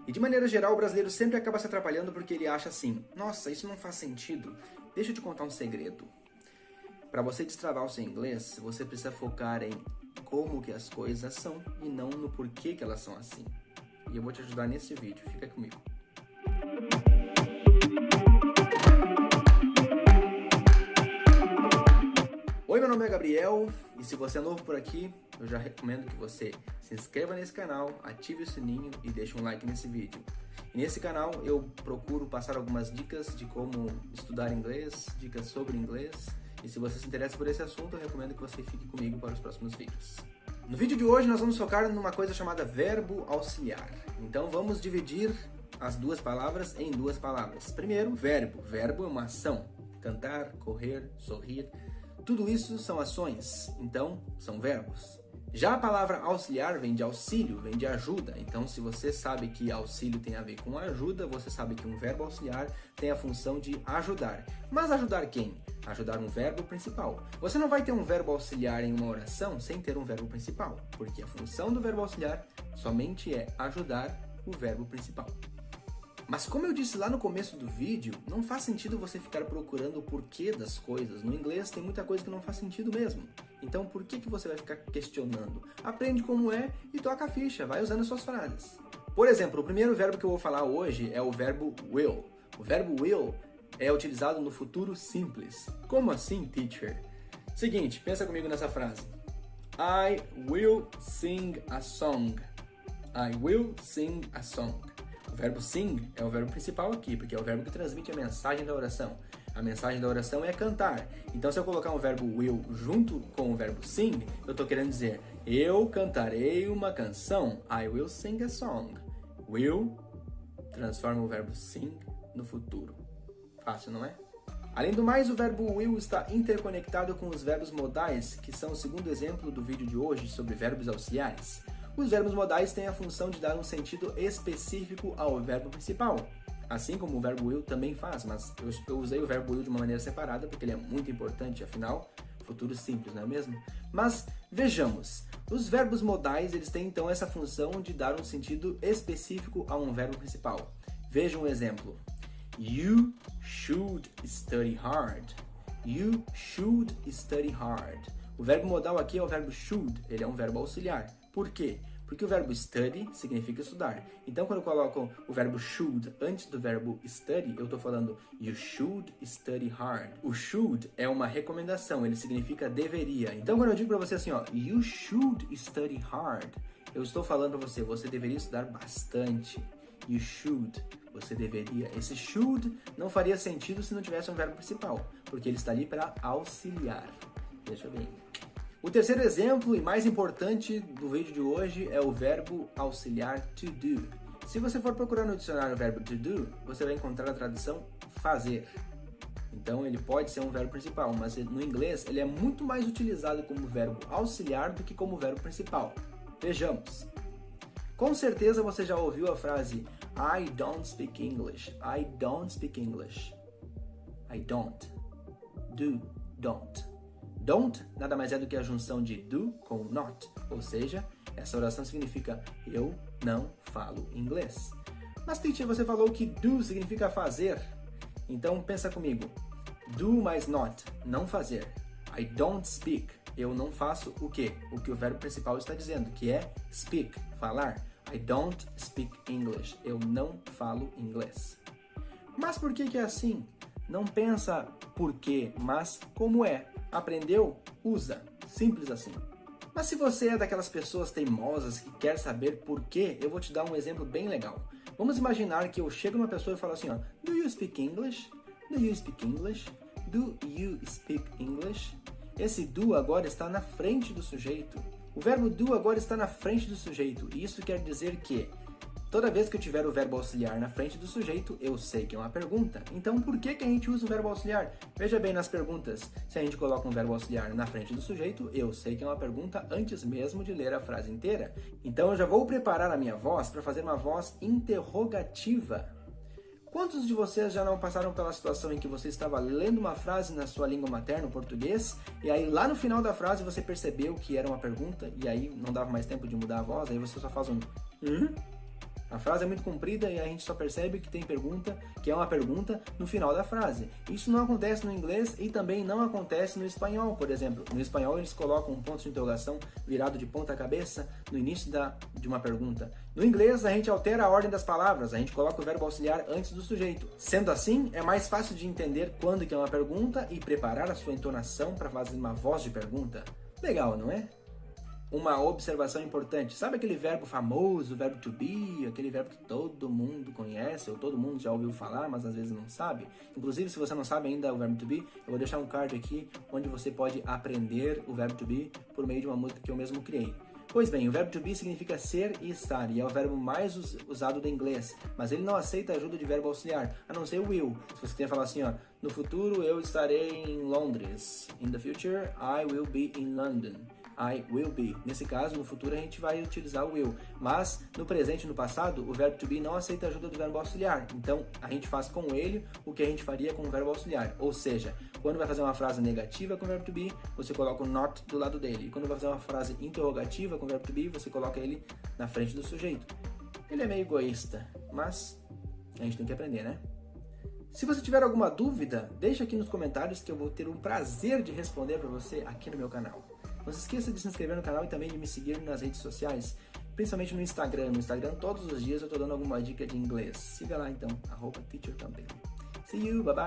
E de maneira geral, o brasileiro sempre acaba se atrapalhando porque ele acha assim, nossa, isso não faz sentido. Deixa eu te contar um segredo. Para você destravar o seu inglês, você precisa focar em como que as coisas são e não no porquê que elas são assim. E eu vou te ajudar nesse vídeo, fica comigo. Oi, meu nome é Gabriel e se você é novo por aqui, eu já recomendo que você se inscreva nesse canal, ative o sininho e deixe um like nesse vídeo. E nesse canal eu procuro passar algumas dicas de como estudar inglês, dicas sobre inglês. E se você se interessa por esse assunto, eu recomendo que você fique comigo para os próximos vídeos. No vídeo de hoje nós vamos focar numa coisa chamada verbo auxiliar. Então vamos dividir as duas palavras em duas palavras. Primeiro, verbo. Verbo é uma ação. Cantar, correr, sorrir. Tudo isso são ações, então são verbos. Já a palavra auxiliar vem de auxílio, vem de ajuda. Então, se você sabe que auxílio tem a ver com ajuda, você sabe que um verbo auxiliar tem a função de ajudar. Mas ajudar quem? Ajudar um verbo principal. Você não vai ter um verbo auxiliar em uma oração sem ter um verbo principal, porque a função do verbo auxiliar somente é ajudar o verbo principal. Mas como eu disse lá no começo do vídeo, não faz sentido você ficar procurando o porquê das coisas. No inglês tem muita coisa que não faz sentido mesmo. Então por que você vai ficar questionando? Aprende como é e toca a ficha, vai usando suas frases. Por exemplo, o primeiro verbo que eu vou falar hoje é o verbo will. O verbo will é utilizado no futuro simples. Como assim, teacher? Seguinte, pensa comigo nessa frase. I will sing a song. I will sing a song. O verbo sing é o verbo principal aqui, porque é o verbo que transmite a mensagem da oração. A mensagem da oração é cantar. Então, se eu colocar um verbo will junto com o verbo sing, eu estou querendo dizer, eu cantarei uma canção. I will sing a song. Will transforma o verbo sing no futuro. Fácil, não é? Além do mais, o verbo will está interconectado com os verbos modais, que são o segundo exemplo do vídeo de hoje sobre verbos auxiliares. Os verbos modais têm a função de dar um sentido específico ao verbo principal, assim como o verbo will também faz, mas eu usei o verbo will de uma maneira separada porque ele é muito importante, afinal, futuro simples, não é mesmo? Mas vejamos, os verbos modais eles têm então essa função de dar um sentido específico a um verbo principal. Veja um exemplo. You should study hard. You should study hard. O verbo modal aqui é o verbo should, ele é um verbo auxiliar. Por quê? Porque o verbo study significa estudar. Então, quando eu coloco o verbo should antes do verbo study, eu estou falando you should study hard. O should é uma recomendação, ele significa deveria. Então, quando eu digo para você assim, ó, you should study hard, eu estou falando para você, você deveria estudar bastante. You should, você deveria. Esse should não faria sentido se não tivesse um verbo principal, porque ele está ali para auxiliar. Veja bem. O terceiro exemplo e mais importante do vídeo de hoje é o verbo auxiliar to do. Se você for procurar no dicionário o verbo to do, você vai encontrar a tradução fazer. Então ele pode ser um verbo principal, mas no inglês ele é muito mais utilizado como verbo auxiliar do que como verbo principal. Vejamos. Com certeza você já ouviu a frase I don't speak English. I don't speak English. I don't. Do, don't. Don't nada mais é do que a junção de do com not, ou seja, essa oração significa eu não falo inglês. Mas, teacher, você falou que do significa fazer, então pensa comigo, do mais not, não fazer. I don't speak, eu não faço o quê? O que o verbo principal está dizendo, que é speak, falar. I don't speak English, eu não falo inglês. Mas por que é assim? Não pensa por quê, mas como é. Aprendeu? Usa. Simples assim. Mas se você é daquelas pessoas teimosas que quer saber por quê, eu vou te dar um exemplo bem legal. Vamos imaginar que eu chego numa pessoa e falo assim, ó, Do you speak English? Do you speak English? Do you speak English? Esse do agora está na frente do sujeito. O verbo do agora está na frente do sujeito. E isso quer dizer que toda vez que eu tiver o verbo auxiliar na frente do sujeito, eu sei que é uma pergunta. Então, por que a gente usa o verbo auxiliar? Veja bem nas perguntas. Se a gente coloca um verbo auxiliar na frente do sujeito, eu sei que é uma pergunta antes mesmo de ler a frase inteira. Então, eu já vou preparar a minha voz para fazer uma voz interrogativa. Quantos de vocês já não passaram pela situação em que você estava lendo uma frase na sua língua materna, o português, e aí lá no final da frase você percebeu que era uma pergunta, e aí não dava mais tempo de mudar a voz, aí você só faz um A frase é muito comprida e a gente só percebe que tem pergunta, que é uma pergunta no final da frase. Isso não acontece no inglês e também não acontece no espanhol, por exemplo. No espanhol eles colocam um ponto de interrogação virado de ponta cabeça no início de uma pergunta. No inglês a gente altera a ordem das palavras, a gente coloca o verbo auxiliar antes do sujeito. Sendo assim, é mais fácil de entender quando que é uma pergunta e preparar a sua entonação para fazer uma voz de pergunta. Legal, não é? Uma observação importante, sabe aquele verbo famoso, o verbo to be, aquele verbo que todo mundo conhece, ou todo mundo já ouviu falar, mas às vezes não sabe? Inclusive, se você não sabe ainda o verbo to be, eu vou deixar um card aqui, onde você pode aprender o verbo to be por meio de uma música que eu mesmo criei. Pois bem, o verbo to be significa ser e estar, e é o verbo mais usado do inglês, mas ele não aceita a ajuda de verbo auxiliar, a não ser o will. Se você quer falar assim, ó, no futuro eu estarei em Londres. In the future, I will be in London. I will be. Nesse caso, no futuro a gente vai utilizar o will. Mas, no presente e no passado, o verbo to be não aceita a ajuda do verbo auxiliar. Então, a gente faz com ele o que a gente faria com o verbo auxiliar. Ou seja, quando vai fazer uma frase negativa com o verbo to be, você coloca o not do lado dele. E quando vai fazer uma frase interrogativa com o verbo to be, você coloca ele na frente do sujeito. Ele é meio egoísta, mas a gente tem que aprender, né? Se você tiver alguma dúvida, deixa aqui nos comentários que eu vou ter um prazer de responder para você aqui no meu canal. Não se esqueça de se inscrever no canal e também de me seguir nas redes sociais, principalmente no Instagram. No Instagram, todos os dias eu estou dando alguma dica de inglês. Siga lá então, @teachercampbell. See you, bye bye!